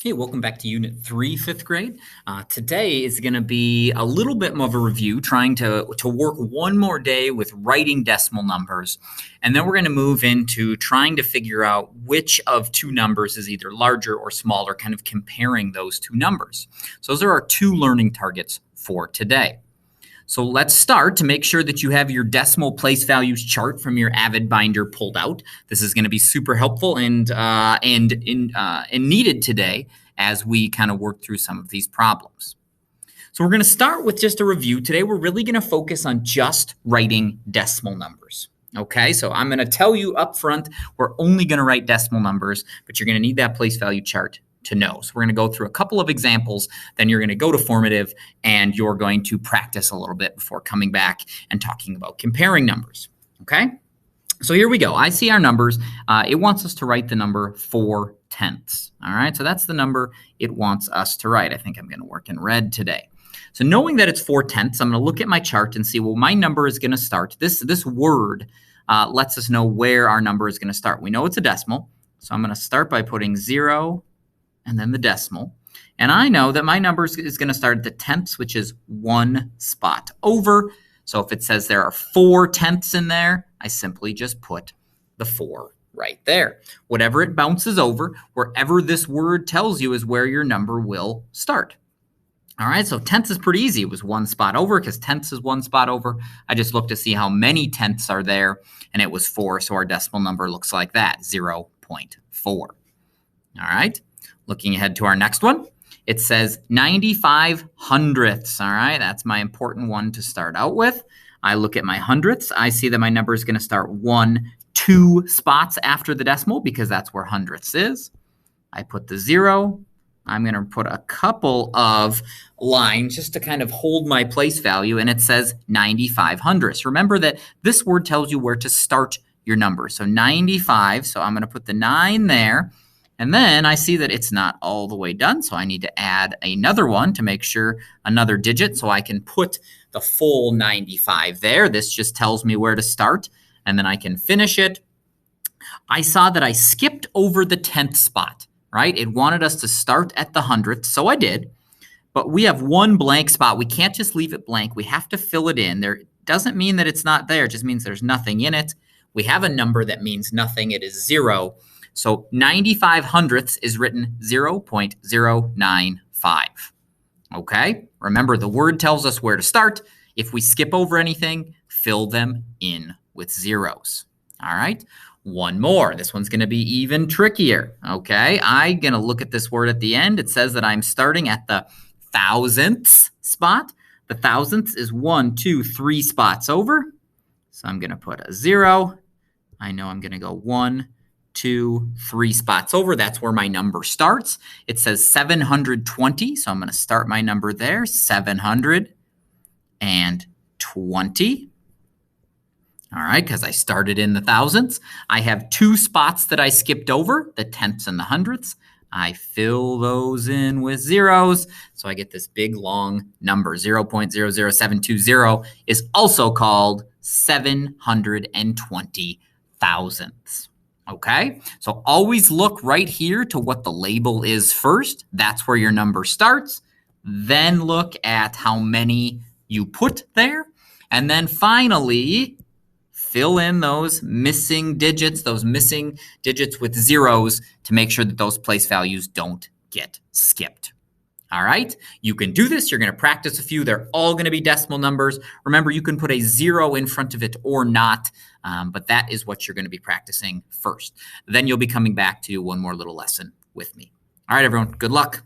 Hey, welcome back to Unit 3, 5th grade. Today is going to be a little bit more of a review, trying to work one more day with writing decimal numbers. And then we're going to move into trying to figure out which of two numbers is either larger or smaller, kind of comparing those two numbers. So those are our two learning targets for today. So let's start to make sure that you have your decimal place values chart from your Avid binder pulled out. This is going to be super helpful and needed today as we kind of work through some of these problems. So we're going to start with just a review. Today we're really going to focus on just writing decimal numbers. Okay, so I'm going to tell you up front, we're only going to write decimal numbers, but you're going to need that place value chart to know. So we're going to go through a couple of examples, then you're going to go to formative, and you're going to practice a little bit before coming back and talking about comparing numbers. Okay, so here we go. I see our numbers. It wants us to write the number 4/10. All right, so that's the number it wants us to write. I think I'm going to work in red today. So knowing that it's 4/10, I'm going to look at my chart and see, well, my number is going to start. This word lets us know where our number is going to start. We know it's a decimal, so I'm going to start by putting 0 and then the decimal. And I know that my number is going to start at the tenths, which is one spot over. So if it says there are 4/10 in there, I simply just put the 4 right there. Whatever it bounces over, wherever this word tells you is where your number will start. All right, so tenths is pretty easy. It was one spot over because tenths is one spot over. I just looked to see how many tenths are there, and it was 4. So our decimal number looks like that, 0.4. All right. Looking ahead to our next one, it says 95 hundredths. All right, that's my important one to start out with. I look at my hundredths. I see that my number is going to start 2 spots after the decimal because that's where hundredths is. I put the 0. I'm going to put a couple of lines just to kind of hold my place value, and it says 95 hundredths. Remember that this word tells you where to start your number. So 95, so I'm going to put the 9 there. And then I see that it's not all the way done, so I need to add another one to make sure, another digit, so I can put the full 95 there. This just tells me where to start, and then I can finish it. I saw that I skipped over the 10th spot, right? It wanted us to start at the 100th, so I did. But we have one blank spot. We can't just leave it blank. We have to fill it in. There doesn't mean that it's not there. It just means there's nothing in it. We have a number that means nothing. It is 0. So 95 hundredths is written 0.095. Okay? Remember, the word tells us where to start. If we skip over anything, fill them in with zeros. All right? One more. This one's going to be even trickier. Okay? I'm going to look at this word at the end. It says that I'm starting at the thousandths spot. The thousandths is 1, 2, 3 spots over. So I'm going to put a 0. I know I'm going to go 1, 2, 3 spots over. That's where my number starts. It says 720, so I'm going to start my number there, 720. All right, because I started in the thousandths. I have 2 spots that I skipped over, the tenths and the hundredths. I fill those in with zeros, so I get this big, long number. 0.00720 is also called 720 thousandths. Okay, so always look right here to what the label is first. That's where your number starts. Then look at how many you put there. And then finally, fill in those missing digits with zeros to make sure that those place values don't get skipped. All right, you can do this. You're going to practice a few. They're all going to be decimal numbers. Remember, you can put a 0 in front of it or not, but that is what you're going to be practicing first. Then you'll be coming back to one more little lesson with me. All right, everyone, good luck.